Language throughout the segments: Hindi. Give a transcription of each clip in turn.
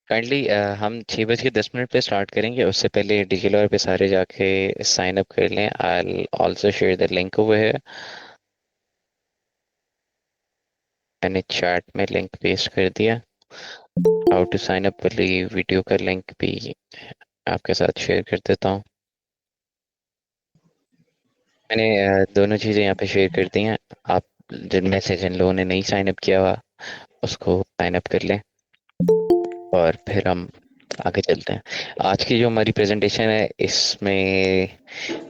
काइंडली हम 6:10 पे स्टार्ट करेंगे। उससे पहले डिजिलॉकर पे सारे जाके साइन अप कर लें। I also share the link over है। मैंने चैट में लिंक पेस्ट कर दिया। हाउ टू साइन अप वाली वीडियो का लिंक भी आपके साथ शेयर कर देता हूँ। मैंने दोनों चीज़ें यहाँ पे शेयर कर दी हैं। आप जिनमें से जिन लोगों ने नहीं साइन अप किया हुआ उसको साइन अप कर लें और फिर हम आगे चलते हैं। आज की जो हमारी प्रेजेंटेशन है इसमें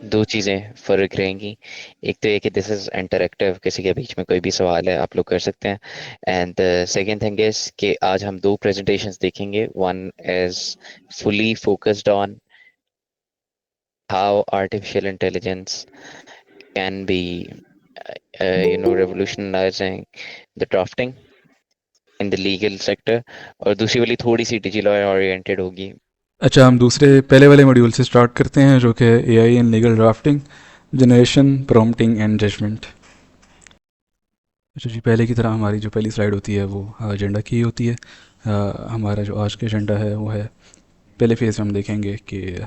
दो चीज़ें फ़र्क रहेंगी। एक तो ये कि दिस इज़ इंटरेक्टिव, किसी के बीच में कोई भी सवाल है आप लोग कर सकते हैं। And the second thing is कि आज हम दो प्रेजेंटेशंस देखेंगे। One is fully focused on how artificial intelligence can be revolutionizing the drafting in the legal sector, और दूसरी वाली थोड़ी सी डिजिटल ओरिएंटेड होगी। अच्छा, हम दूसरे पहले वाले मॉड्यूल से स्टार्ट करते हैं जो कि AI in legal drafting, generation, prompting and judgment. अच्छा जी, पहले की तरह हमारी जो पहली स्लाइड होती है वो एजेंडा की होती है। हमारा जो आज का एजेंडा है वो है, पहले फेज़ में हम देखेंगे कि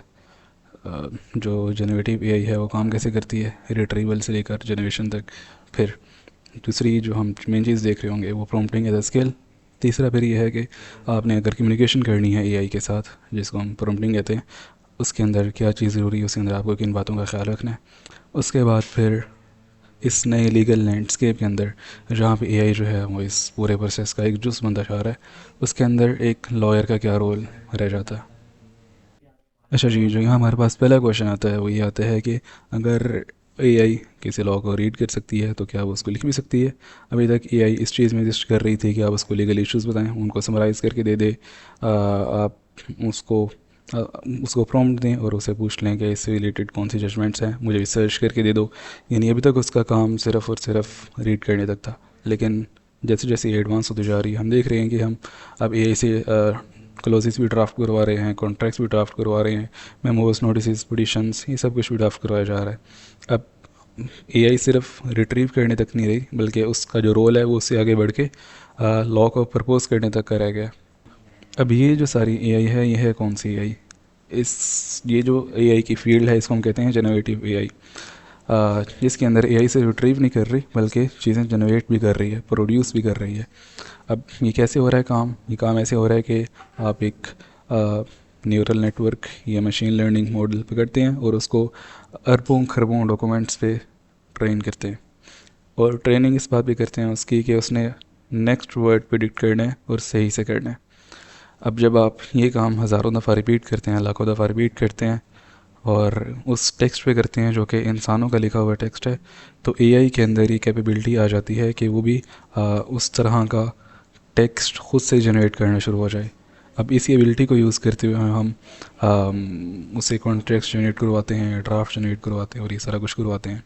जो जनरेटिव एआई है वो काम कैसे करती है, रिट्रीवल से लेकर जनरेशन तक। फिर दूसरी जो हम मेन चीज़ देख रहे होंगे वो प्रॉम्प्टिंग एज अ स्किल। तीसरा फिर ये है कि आपने अगर कम्युनिकेशन करनी है एआई के साथ, जिसको हम प्रॉम्प्टिंग कहते हैं, उसके अंदर क्या चीज़ ज़रूरी है, उसके अंदर आपको किन बातों का ख्याल रखना है। उसके बाद फिर इस नए लीगल लैंडस्केप के अंदर जहाँ पे एआई जो है वो इस पूरे प्रोसेस का एक जुज़ बनता जा रहा है, उसके अंदर एक लॉयर का क्या रोल रह जाता है। अच्छा जी, जो यहाँ हमारे पास पहला क्वेश्चन आता है वो ये आता है कि अगर एआई किसी लॉ को रीड कर सकती है तो क्या वो उसको लिख भी सकती है। अभी तक एआई इस चीज़ में एग्जिस्ट कर रही थी कि आप उसको लीगल इश्यूज़ बताएं, उनको समराइज़ करके दे दे। आप उसको आ, उसको प्रॉम्प्ट दें और उसे पूछ लें कि इससे रिलेटेड कौन सी जजमेंट्स हैं, मुझे रिसर्च करके दे दो। यानी अभी तक उसका काम सिर्फ़ और सिर्फ रीड करने तक था। लेकिन जैसे जैसे एडवांस होती जा रही है, हम देख रहे हैं कि हम अब एआई से क्लोजेस भी ड्राफ्ट करवा रहे हैं, कॉन्ट्रैक्ट्स भी ड्राफ्ट करवा रहे हैं, मेमोज, नोटिस, पिटिशंस, ये सब कुछ भी ड्राफ्ट करवाया जा रहा है। अब एआई सिर्फ रिट्रीव करने तक नहीं रही, बल्कि उसका जो रोल है वो उससे आगे बढ़ के लॉ को प्रपोज करने तक करा गया। अब ये जो सारी एआई है, ये है कौन सी एआई? इस ये जो एआई की फील्ड है इसको हम कहते हैं जनरेटिव एआई, जिसके अंदर एआई से रिट्रीव नहीं कर रही बल्कि चीज़ें जनरेट भी कर रही है, प्रोड्यूस भी कर रही है। अब ये कैसे हो रहा है काम? ये काम ऐसे हो रहा है कि आप एक न्यूरल नेटवर्क या मशीन लर्निंग मॉडल पकड़ते हैं और उसको अरबों खरबों डॉक्यूमेंट्स पे ट्रेन करते हैं। और ट्रेनिंग इस बात भी करते हैं उसकी कि उसने नेक्स्ट वर्ड प्रिडिक्ट करना है और सही से करना है। अब जब आप ये काम हज़ारों दफ़ा रिपीट करते हैं, लाखों दफ़ा रिपीट करते हैं और उस टेक्स्ट पे करते हैं जो कि इंसानों का लिखा हुआ टेक्स्ट है, तो एआई के अंदर ये कैपेबिलिटी आ जाती है कि वो भी उस तरह का टेक्स्ट खुद से जनरेट करना शुरू हो जाए। अब इसी एबिलिटी को यूज़ करते हुए हम उसे कॉन्ट्रैक्ट्स जनरेट करवाते हैं, ड्राफ्ट जनरेट करवाते हैं और ये सारा कुछ करवाते हैं।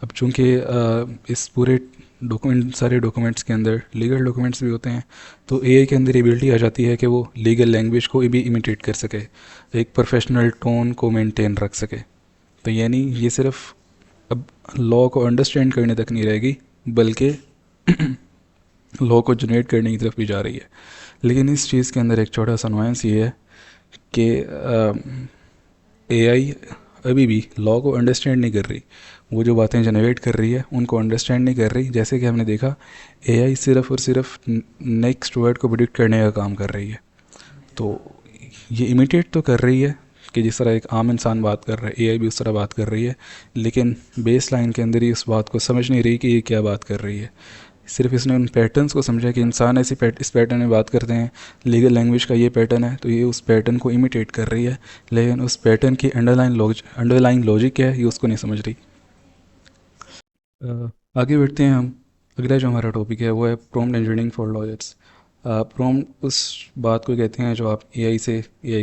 अब चूँकि इस पूरे डॉक्यूमेंट, सारे डॉक्यूमेंट्स के अंदर लीगल डॉक्यूमेंट्स भी होते हैं, तो एआई के अंदर एबिलिटी आ जाती है कि वो लीगल लैंग्वेज को भी इमिटेट कर सके, एक प्रोफेशनल टोन को मेंटेन रख सके। तो यानी ये सिर्फ अब लॉ को अंडरस्टैंड करने तक नहीं रहेगी, बल्कि लॉ को जनरेट करने की तरफ भी जा रही है। लेकिन इस चीज़ के अंदर एक छोटा सा नुआंस ये है कि एआई अभी भी लॉ को अंडरस्टैंड नहीं कर रही। वो जो बातें जनरेट कर रही है उनको अंडरस्टैंड नहीं कर रही। जैसे कि हमने देखा, एआई सिर्फ और सिर्फ नेक्स्ट वर्ड को प्रिडिक्ट करने का काम कर रही है। तो ये इमिटेट तो कर रही है कि जिस तरह एक आम इंसान बात कर रहा है, एआई भी उस तरह बात कर रही है, लेकिन बेस लाइन के अंदर ही उस बात को समझ नहीं रही कि ये क्या बात कर रही है। सिर्फ इसने उन पैटर्न्स को समझा कि इंसान इस पैटर्न में बात करते हैं, लीगल लैंग्वेज का ये पैटर्न है, तो ये उस पैटर्न को इमिटेट कर रही है। लेकिन उस पैटर्न की अंडरलाइन लॉजिक क्या है ये उसको नहीं समझ रही। आगे बढ़ते हैं हम। अगला जो हमारा टॉपिक है वो है prompt engineering for lawyers. Prompt उस बात को कहते हैं जो आप एआई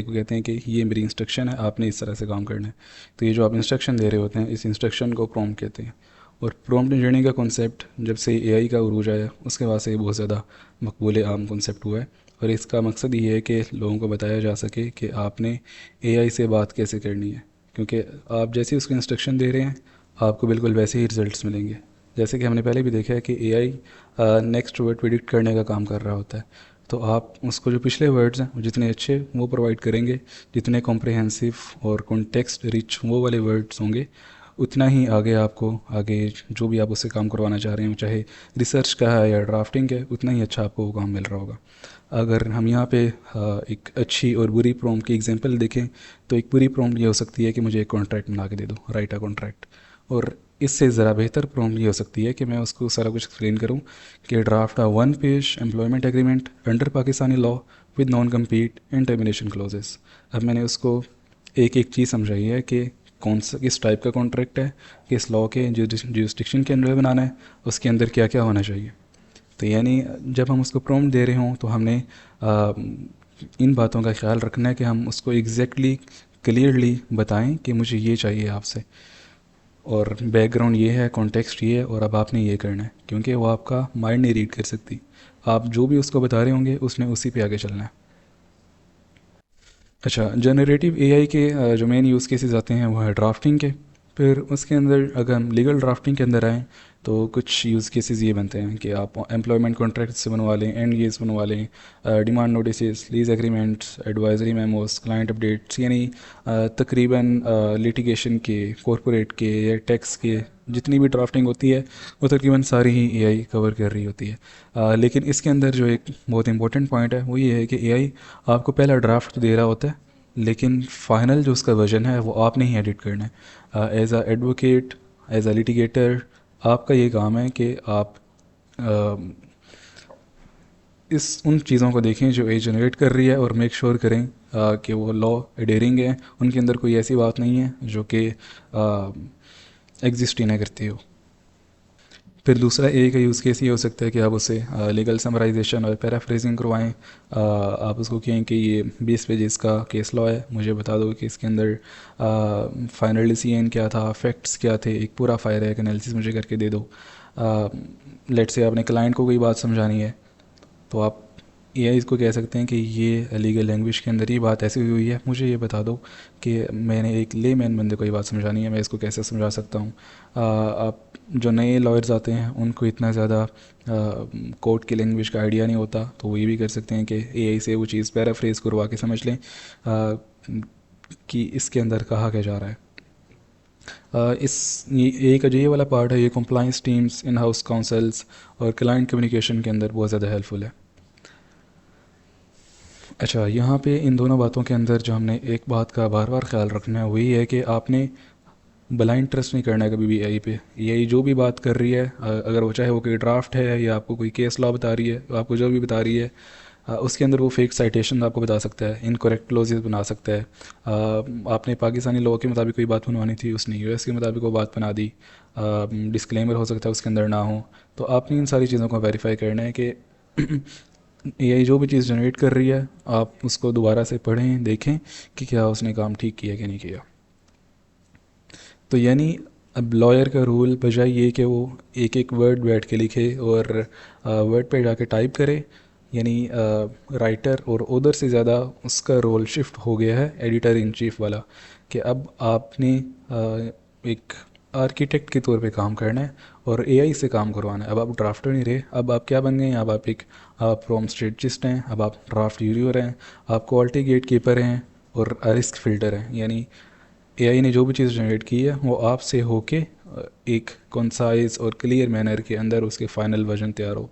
को कहते हैं कि ये मेरी इंस्ट्रक्शन है, आपने इस तरह से काम करना है। तो ये जो आप इंस्ट्रक्शन दे रहे होते हैं, इस इंस्ट्रक्शन को प्रॉम्प्ट कहते हैं। और प्रॉम्प्ट इंजीनियरिंग का कॉन्सेप्ट जब से एआई का उरूज आया उसके बाद से ये बहुत ज़्यादा मकबूल आम कॉन्सेप्ट हुआ है। और इसका मकसद ये है कि लोगों को बताया जा सके कि आपने एआई से बात कैसे करनी है, क्योंकि आप जैसे ही उसको इंस्ट्रक्शन दे रहे हैं आपको बिल्कुल वैसे ही रिजल्ट्स मिलेंगे। जैसे कि हमने पहले भी देखा है कि एआई नेक्स्ट वर्ड प्रिडिक्ट करने का काम कर रहा होता है। तो आप उसको जो पिछले वर्ड्स हैं वो जितने अच्छे वो प्रोवाइड करेंगे, जितने कॉम्प्रिहेंसिव और कॉन्टेक्स्ट रिच वो वाले वर्ड्स होंगे, उतना ही आगे आपको आगे जो भी आप उससे काम करवाना चाह रहे हैं, चाहे रिसर्च का है या ड्राफ्टिंग है, उतना ही अच्छा आपको वो काम मिल रहा होगा। अगर हम यहाँ पे एक अच्छी और बुरी प्रॉम्प्ट की एग्जांपल देखें, तो एक बुरी प्रॉम्प्ट ये हो सकती है कि मुझे एक कॉन्ट्रैक्ट बना के दे दो, राइट अ कॉन्ट्रैक्ट। और इससे ज़रा बेहतर प्रॉम्प्ट ये हो सकती है कि मैं उसको सारा कुछ एक्सप्लेन करूँ कि draft a one page employment agreement under Pakistani law with non compete and termination clauses. अब मैंने उसको एक एक चीज़ समझाई है कि कौन सा किस टाइप का कॉन्ट्रैक्ट है, किस लॉ के जुरिस्डिक्शन के अंडर बनाना है, उसके अंदर क्या क्या होना चाहिए। तो यानी जब हम उसको प्रॉम्प्ट दे रहे हों तो हमने इन बातों का ख्याल रखना है कि हम उसको एग्जैक्टली क्लियरली बताएं कि मुझे ये चाहिए आपसे, और बैकग्राउंड ये है, कॉन्टेक्स्ट ये है, और अब आपने ये करना है, क्योंकि वो आपका माइंड नहीं रीड कर सकती। आप जो भी उसको बता रहे होंगे उसने उसी पे आगे चलना है। अच्छा, जनरेटिव एआई के जो मेन यूज़ केसेस आते हैं वो है ड्राफ्टिंग के। फिर उसके अंदर अगर हम लीगल ड्राफ्टिंग के अंदर आएँ तो कुछ यूज़ केसेस ये बनते हैं कि आप एम्प्लॉयमेंट कॉन्ट्रैक्ट से बनवा लें, एंड लीज बनवा लें, demand notice, lease agreements, advisory memos, client updates, यानी तकरीबन लिटिगेशन के, कॉरपोरेट के या टैक्स के जितनी भी ड्राफ्टिंग होती है वो तकरीबन सारी ही एआई कवर कर रही होती है। लेकिन इसके अंदर जो एक बहुत इंपॉर्टेंट पॉइंट है वो ये है कि एआई आपको पहला ड्राफ्ट तो दे रहा होता है, लेकिन फाइनल जो उसका वर्जन है वो आपने ही एडिट करना है। As a advocate, as a litigator, आपका ये काम है कि आप इस उन चीज़ों को देखें जो ए जनरेट कर रही है, और मेक श्योर करें कि वो लॉ एडेयरिंग है, उनके अंदर कोई ऐसी बात नहीं है जो कि एग्जिस्ट ही ना करती हो। फिर दूसरा ए का यूज़ केस ये हो सकता है कि आप उसे लीगल समराइजेशन और पैराफ्रेजिंग करवाएं। आप उसको कहें कि ये 20 पेजेस का केस लॉ है, मुझे बता दो कि इसके अंदर फाइनल डिसीजन क्या था, फैक्ट्स क्या थे, एक पूरा फायर है एनालिसिस मुझे करके दे दो। लेट से आपने क्लाइंट को कोई बात समझानी है, तो आप एआई इसको कह सकते हैं कि ये लीगल लैंग्वेज के अंदर ये बात ऐसी हुई है, मुझे ये बता दो कि मैंने एक लेमैन बंदे को ये बात समझानी है, मैं इसको कैसे समझा सकता हूँ। आप जो नए लॉयर्स आते हैं उनको इतना ज़्यादा कोर्ट की लैंग्वेज का आइडिया नहीं होता, तो वो ये भी कर सकते हैं कि एआई से वो चीज़ पैराफ्रेज करवा के समझ लें कि इसके अंदर कहा क्या जा रहा है। इस ये एक अजय वाला पार्ट है, ये compliance teams, in house councils और क्लाइंट कम्युनिकेशन के अंदर बहुत ज़्यादा हेल्पफुल है। अच्छा, यहाँ पे इन दोनों बातों के अंदर जो हमने एक बात का बार बार ख्याल रखना है वही है कि आपने ब्लाइंड ट्रस्ट नहीं करना है कभी भी एआई पे। एआई जो भी बात कर रही है, अगर वो चाहे वो कोई ड्राफ्ट है या आपको कोई केस लॉ बता रही है, आपको जो भी बता रही है, उसके अंदर वो फेक साइटेशन आपको बता सकता है, इनकरेक्ट क्लोजेस बना सकता है। आपने पाकिस्तानी लॉ के मुताबिक कोई बात बनवानी थी, उसने यूएस के मुताबिक वो बात बना दी। डिस्क्लेमर हो सकता है उसके अंदर ना हो। तो आपने इन सारी चीज़ों को वेरीफाई करना है कि एआई जो भी चीज़ जनरेट कर रही है आप उसको दोबारा से पढ़ें, देखें कि क्या उसने काम ठीक किया कि नहीं किया। तो यानी अब लॉयर का रूल बजाय ये कि वो एक एक वर्ड बैठ के लिखे और वर्ड पे जाके टाइप करे, यानी राइटर और ऑथर से ज़्यादा उसका रोल शिफ्ट हो गया है एडिटर इन चीफ वाला, कि अब आपने एक आर्किटेक्ट के तौर पे काम करना है और एआई से काम करवाना है। अब आप ड्राफ्टर नहीं रहे, अब आप क्या बन गए हैं, अब आप एक प्रॉम्प्ट स्ट्रेटजिस्ट हैं, अब आप ड्राफ्ट रिव्यूअर हैं, आप क्वालिटी गेट कीपर हैं और रिस्क फिल्टर हैं। यानी एआई ने जो भी चीज़ जनरेट की है वो आपसे होके एक कंसाइज और क्लियर मैनर के अंदर उसके फाइनल वर्जन तैयार हो।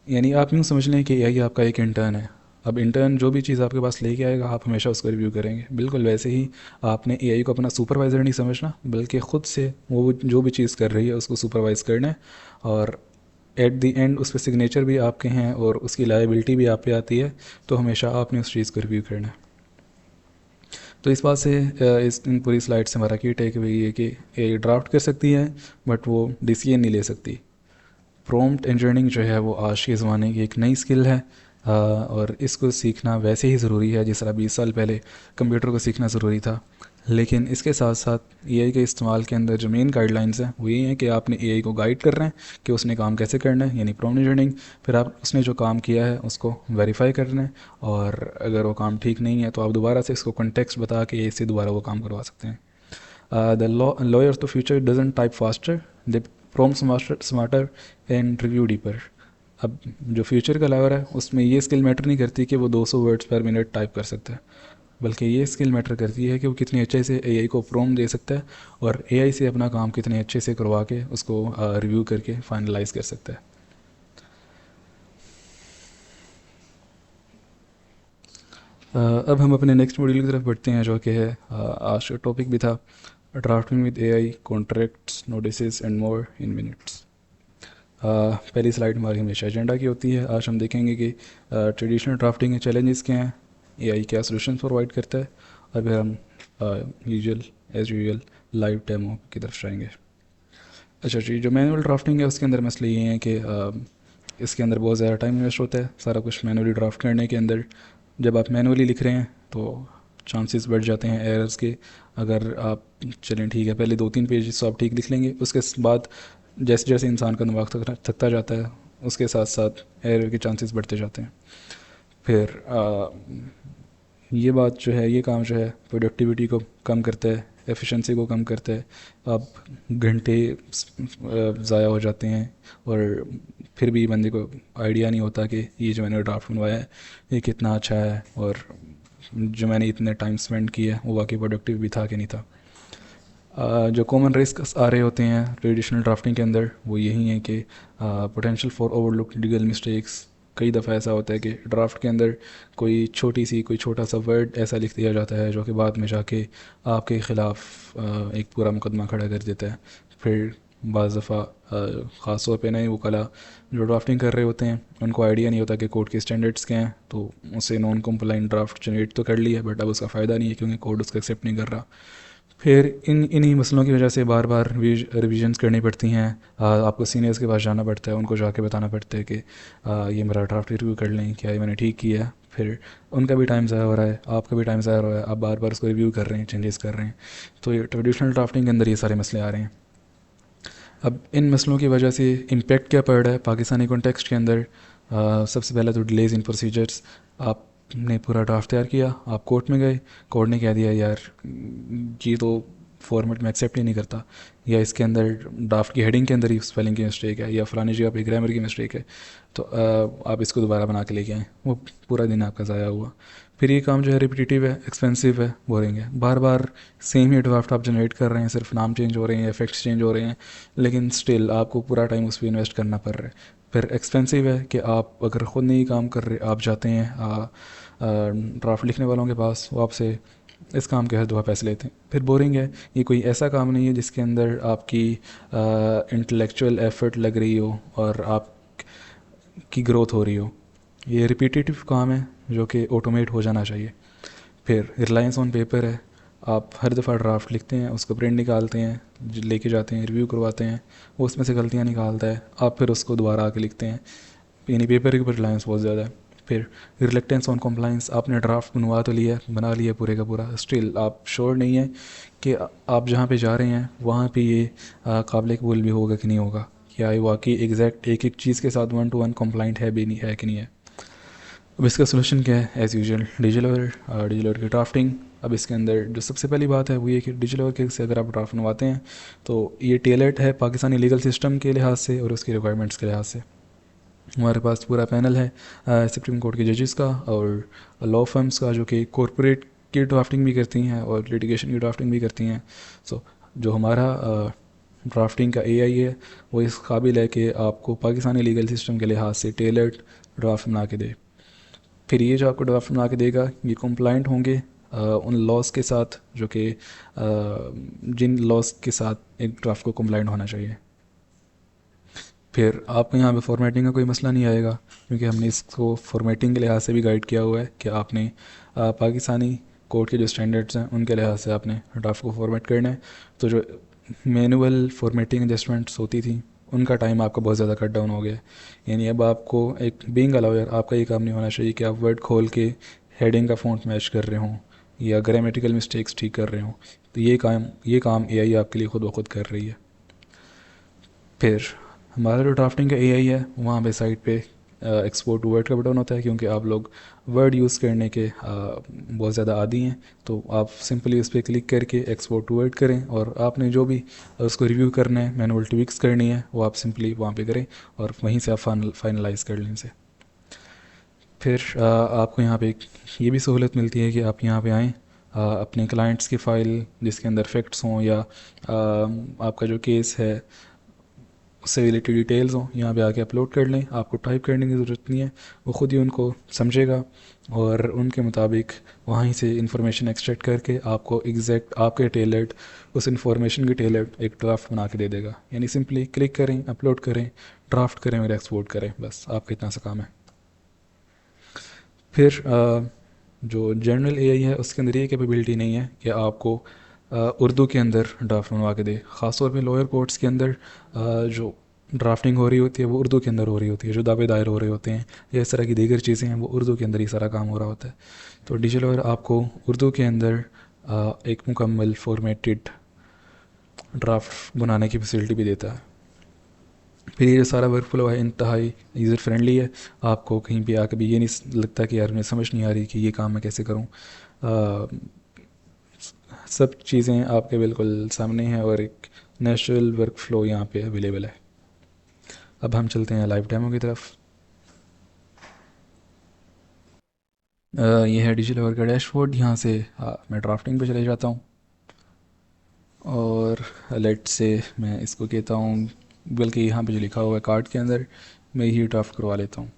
यानी आप यूँ समझ लें कि एआई आपका एक इंटर्न है। अब इंटर्न जो भी चीज़ आपके पास लेके आएगा आप हमेशा उसका रिव्यू करेंगे। बिल्कुल वैसे ही आपने एआई को अपना सुपरवाइज़र नहीं समझना, बल्कि ख़ुद से वो जो भी चीज़ कर रही है उसको सुपरवाइज़ करना है, और एट द एंड उस पर सिग्नेचर भी आपके हैं और उसकी लायबिलिटी भी आप पे आती है, तो हमेशा आपने उस चीज़ को रिव्यू करना है। तो इस बात से इस इन पूरी स्लाइड से हमारा की टेक अवे ये कि एआई ड्राफ्ट कर सकती है बट वो डिसीजन नहीं ले सकती। प्रॉम्प्ट इंजीनियरिंग जो है वो आज के ज़माने की एक नई स्किल है, और इसको सीखना वैसे ही ज़रूरी है जिस तरह 20 साल पहले कंप्यूटर को सीखना ज़रूरी था। लेकिन इसके साथ साथ एआई के इस्तेमाल के अंदर जो मेन गाइडलाइंस हैं वो ये हैं कि आपने एआई को गाइड कर रहे हैं कि उसने काम कैसे करना है, यानी प्रॉम्प्ट इंजीनियरिंग। फिर आप उसने जो काम किया है उसको वेरीफाई करना है, और अगर वो काम ठीक नहीं है तो आप दोबारा से इसको कॉन्टेक्स्ट बता के इससे दोबारा वो काम करवा सकते हैं। The lawyer of the future doesn't type faster, they prompt smarter and review deeper. अब जो फ्यूचर का लावर है उसमें ये स्किल मैटर नहीं करती कि वो 200 वर्ड्स पर मिनट टाइप कर सकता है, बल्कि ये स्किल मैटर करती है कि वो कितने अच्छे से एआई को प्रॉम्प्ट दे सकता है और एआई से अपना काम कितने अच्छे से करवा के उसको रिव्यू करके फाइनलाइज कर सकता है। अब हम अपने नेक्स्ट मॉड्यूल की तरफ बढ़ते हैं, जो कि है आज का टॉपिक भी था drafting with AI, contracts, notices and more in minutes. पहली स्लाइड हमारी हमेशा एजेंडा की होती है। आज हम देखेंगे कि ट्रेडिशनल ड्राफ्टिंग के चैलेंजेस क्या हैं, एआई क्या सोल्यूशन प्रोवाइड करता है, और फिर हम usual as usual live demo की तरफ जाएंगे। अच्छा जी, जो मैनुअल ड्राफ्टिंग है उसके अंदर मसले ये हैं कि इसके अंदर बहुत ज़्यादा टाइम वेस्ट होता है सारा कुछ मैनुअली ड्राफ्ट करने के अंदर। जब आप मैनुअली लिख रहे हैं तो चांसेस बढ़ जाते हैं एरर्स के। अगर आप चलें ठीक है, पहले 2-3 पेज तो आप ठीक लिख लेंगे, उसके बाद जैसे जैसे इंसान का दिमाग थकता जाता है उसके साथ साथ एरर के चांसेस बढ़ते जाते हैं। फिर ये बात जो है, ये काम जो है प्रोडक्टिविटी को कम करता है, एफिशिएंसी को कम करता है। अब घंटे ज़ाया हो जाते हैं और फिर भी बंदे को आइडिया नहीं होता कि ये जो मैंने ड्राफ्ट बनवाया है ये कितना अच्छा है और जो मैंने इतने टाइम स्पेंड किया वो वाकई प्रोडक्टिव भी था कि नहीं था। जो कॉमन रिस्क आ रहे होते हैं ट्रेडिशनल ड्राफ्टिंग के अंदर वो यही है कि potential for overlook legal mistakes. कई दफ़ा ऐसा होता है कि ड्राफ्ट के अंदर कोई छोटा सा वर्ड ऐसा लिख दिया जाता है जो कि बाद में जाके आपके ख़िलाफ़ एक पूरा मुकदमा खड़ा कर देता है। फिर बाज़ दफ़ा ख़ास तौर पे नए वकला जो ड्राफ्टिंग कर रहे होते हैं उनको आइडिया नहीं होता कि कोड के स्टैंडर्ड्स क्या हैं, तो उसे नॉन कम्प्लाइंट ड्राफ्ट जनरेट तो कर लिया बट अब उसका फ़ायदा नहीं है क्योंकि कोड उसका एक्सेप्ट नहीं कर रहा। फिर इन्हीं मसलों की वजह से बार बार रिविजन्स करनी पड़ती हैं। आपको सीनियर्स के पास जाना पड़ता है, उनको जाके बताना पड़ता है कि ये मेरा ड्राफ्ट रिव्यू कर लें, क्या ये मैंने ठीक किया है। फिर उनका भी टाइम ज़ाया हो रहा है, आपका भी टाइम ज़ाया हो रहा है, आप बार बार उसको रिव्यू कर रहे हैं, चेंजेस कर रहे हैं। तो ये ट्रेडिशनल ड्राफ्टिंग के अंदर ये सारे मसले आ रहे हैं। अब इन मसलों की वजह से इम्पेक्ट क्या पड़ रहा है पाकिस्तानी कॉन्टेक्स्ट के अंदर। सबसे पहले तो डिलेज इन प्रोसीजर्स। आपने पूरा ड्राफ्ट तैयार किया, आप कोर्ट में गए, कोर्ट ने कह दिया यार ये तो फॉर्मेट में एक्सेप्ट ही नहीं करता, या इसके अंदर ड्राफ्ट की हेडिंग के अंदर ही स्पेलिंग की मिस्टेक है, या फलानी जगह पे ग्रामर की मिस्टेक है, तो आप इसको दोबारा बना के लेके आएँ। वो पूरा दिन आपका ज़ाया हुआ। फिर ये काम जो है रिपीटिटिव है, एक्सपेंसिव है, बोरिंग है। बार बार सेम ही ड्राफ्ट आप जनरेट कर रहे हैं, सिर्फ नाम चेंज हो रहे हैं, इफेक्ट्स चेंज हो रहे हैं, लेकिन स्टिल आपको पूरा टाइम उस पर इन्वेस्ट करना पड़ रहा है। फिर एक्सपेंसिव है कि आप अगर ख़ुद नहीं काम कर रहे, आप जाते हैं ड्राफ्ट लिखने वालों के पास, वो आपसे इस काम के हर दफ़ा पैसे लेते हैं। फिर बोरिंग है, ये कोई ऐसा काम नहीं है जिसके अंदर आपकी इंटेलेक्चुअल एफर्ट लग रही हो और आप की ग्रोथ हो रही हो। ये रिपीटेटिव काम है जो कि ऑटोमेट हो जाना चाहिए। फिर रिलायंस ऑन पेपर है, आप हर दफ़ा ड्राफ्ट लिखते हैं, उसको प्रिंट निकालते हैं, लेके जाते हैं, रिव्यू करवाते हैं, वो उसमें से गलतियाँ निकालता है, आप फिर उसको दोबारा आके लिखते हैं। यानी पेपर के ऊपर रिलायंस बहुत ज़्यादा है। फिर रिलेक्टेंस ऑन कॉम्प्लाइंस, आपने ड्राफ्ट बनवा तो लिया, बना लिया पूरे का पूरा, स्टिल आप श्योर नहीं है कि आप जहाँ पे जा रहे हैं वहाँ पे ये काबिल कबूल भी होगा कि नहीं होगा, क्या ये वाकई एग्जैक्ट एक एक चीज़ के साथ 1 to 1 कॉम्प्लाइंट है भी नहीं है कि नहीं है। अब इसका सोल्यूशन क्या है? एज़ यूजुअल डिजिलवर की ड्राफ्टिंग। अब इसके अंदर जो सबसे पहली बात है वो ये कि डिजिलवर के से अगर आप ड्राफ्ट बनवाते हैं तो ये टेलर्ड है पाकिस्तानी लीगल सिस्टम के लिहाज से और उसकी रिक्वायरमेंट्स के लिहाज से। हमारे पास पूरा पैनल है सुप्रीम कोर्ट के जजेस का और लॉ फर्म्स का, जो कि कॉरपोरेट की ड्राफ्टिंग भी करती हैं और लिटिगेशन की ड्राफ्टिंग भी करती हैं। सो जो हमारा ड्राफ्टिंग का एआई है वो इस काबिल है कि आपको पाकिस्तानी लीगल सिस्टम के लिहाज से टेलर्ड ड्राफ्ट बना के दे। फिर ये जो आपको ड्राफ्ट बना के देगा ये कंप्लाइंट होंगे उन लॉस के साथ जो कि जिन लॉस के साथ एक ड्राफ्ट को कंप्लाइंट होना चाहिए। फिर आपको यहाँ पे फॉर्मेटिंग का कोई मसला नहीं आएगा क्योंकि हमने इसको फॉर्मेटिंग के लिहाज से भी गाइड किया हुआ है कि आपने पाकिस्तानी कोड के जो स्टैंडर्ड्स हैं उनके लिहाज से आपने ड्राफ्ट को फॉर्मेट करना है। तो जो मैनुअल फॉर्मेटिंग एडजस्टमेंट्स होती थी उनका टाइम आपका बहुत ज़्यादा कट डाउन हो गया है। यानी अब आपको एक बीइंग अ लॉयर आपका ये काम नहीं होना चाहिए कि आप वर्ड खोल के हेडिंग का फ़ॉन्ट मैच कर रहे हों या ग्रामेटिकल मिस्टेक्स ठीक कर रहे हों। तो ये काम एआई आपके लिए खुद ब खुद कर रही है। फिर हमारा जो ड्राफ्टिंग का एआई है वहाँ पे साइट पे एक्सपोर्ट टू वर्ड का बटन होता है, क्योंकि आप लोग वर्ड यूज़ करने के बहुत ज़्यादा आदी हैं। तो आप सिंपली उस पर क्लिक करके एक्सपोर्ट टू वर्ड करें, और आपने जो भी उसको रिव्यू करना है, मैनुअल ट्विक्स करनी है, वो आप सिंपली वहाँ पे करें और वहीं से आप फाइनलाइज़ कर लें इसे। फिर आपको यहाँ पे ये भी सहूलत मिलती है कि आप यहाँ पे आएँ, अपने क्लाइंट्स की फ़ाइल जिसके अंदर फैक्ट्स हों या आपका जो केस है उससे रिलेटेड डिटेल्स हों, यहाँ पे आके अपलोड कर लें। आपको टाइप करने की ज़रूरत नहीं है, वो ख़ुद ही उनको समझेगा और उनके मुताबिक वहीं से इंफॉर्मेशन एक्सट्रैक्ट करके आपको एग्जैक्ट आपके टेलर्ड उस इंफॉर्मेशन की टेलर्ड एक ड्राफ्ट बना के दे देगा। यानी सिंपली क्लिक करें, अपलोड करें, ड्राफ्ट करें और एक्सपोर्ट करें, बस आपका इतना सा काम है। फिर जो जनरल एआई है उसके अंदर ये कैपेबिलिटी नहीं है कि आपको उर्दू के अंदर ड्राफ्ट बनवा के दे। ख़ासतौर पे लोअर कोर्ट्स के अंदर जो ड्राफ्टिंग हो रही होती है वो उर्दू के अंदर हो रही होती है, जो दावे दायर हो रहे होते हैं या इस तरह की दीगर चीज़ें हैं वो उर्दू के अंदर ही सारा काम हो रहा होता है। तो डिजिलॉयर आपको उर्दू के अंदर एक मुकम्मल फॉर्मेटेड ड्राफ्ट बनाने की फैसिलिटी भी देता है। फिर ये जो सारा वर्क फ्लो है इंतहाई यूज़र फ्रेंडली है। आपको कहीं भी आकर भी ये नहीं लगता कि यार मुझे समझ नहीं आ रही कि ये काम मैं कैसे करूँ। सब चीज़ें आपके बिल्कुल सामने हैं और एक नेचुरल वर्क फ्लो यहाँ पे अवेलेबल है। अब हम चलते हैं लाइव डेमो की तरफ। ये है डिजिलॉकर का डैशबोर्ड। यहाँ से मैं ड्राफ्टिंग पे चले जाता हूँ और लेट से मैं इसको कहता हूँ, बल्कि यहाँ पे जो लिखा हुआ है कार्ड के अंदर मैं यही ड्राफ्ट करवा लेता हूँ।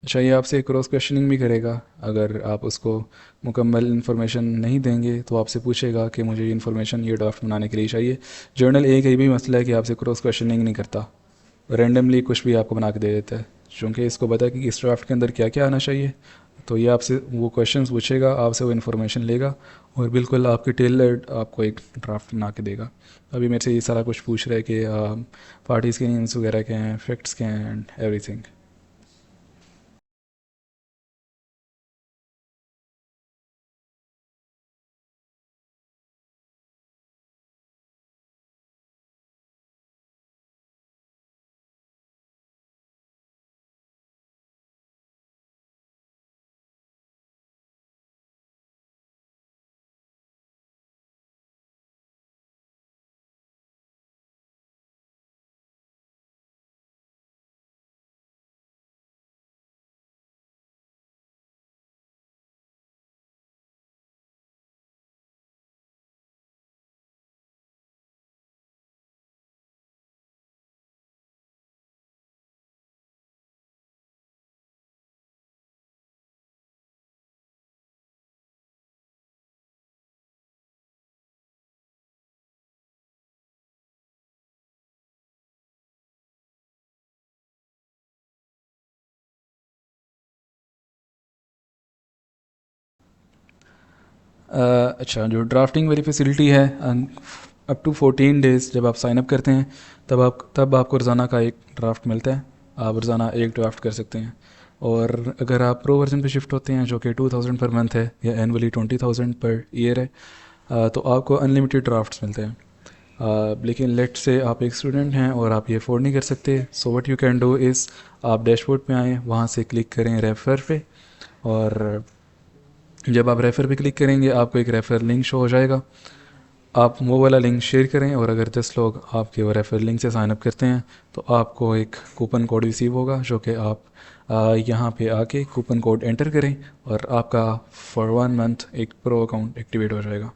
अच्छा, ये आपसे क्रॉस क्वेश्चनिंग भी करेगा। अगर आप उसको मुकम्मल इन्फॉर्मेशन नहीं देंगे तो आपसे पूछेगा कि मुझे ये इन्फॉर्मेशन ये ड्राफ्ट बनाने के लिए चाहिए। जर्नल एक ये भी मसला है कि आपसे क्रॉस क्वेश्चनिंग नहीं करता, रैंडमली कुछ भी आपको बना के दे देता है, क्योंकि इसको पता है कि इस ड्राफ्ट के अंदर क्या क्या आना चाहिए। तो ये आपसे वो क्वेश्चंस पूछेगा, आपसे वो इन्फॉर्मेशन लेगा और बिल्कुल आपके टेलर्ड आपको एक ड्राफ्ट बना के देगा। अभी मेरे से ये सारा कुछ पूछ रहा है कि पार्टीज़ के नेम्स वगैरह क्या हैं, फैक्ट्स क्या हैं एंड एवरीथिंग। अच्छा, जो ड्राफ्टिंग वाली फैसिलिटी है, अप टू 14 डेज़ जब आप साइन अप करते हैं तब आपको रोज़ाना का एक ड्राफ्ट मिलता है। आप रोज़ाना एक ड्राफ्ट कर सकते हैं। और अगर आप प्रो वर्जन पे शिफ्ट होते हैं जो कि 2000 पर मंथ है या एनुअली 20,000 पर ईयर है, तो आपको अनलिमिटेड ड्राफ्ट्स मिलते हैं। लेकिन लेट से आप एक स्टूडेंट हैं और आप ये अफोर्ड नहीं कर सकते, so what you can do is आप डैशबोर्ड पे आएँ, वहाँ से क्लिक करें रेफ़र पे, और जब आप रेफ़र पे क्लिक करेंगे आपको एक रेफ़र लिंक शो हो जाएगा। आप वो वाला लिंक शेयर करें और अगर 10 लोग आपके वो रेफ़र लिंक से साइन अप करते हैं तो आपको एक कूपन कोड रिसीव होगा, जो कि आप यहाँ पे आके कूपन कोड एंटर करें और आपका फॉर 1 मंथ एक प्रो अकाउंट एक्टिवेट हो जाएगा।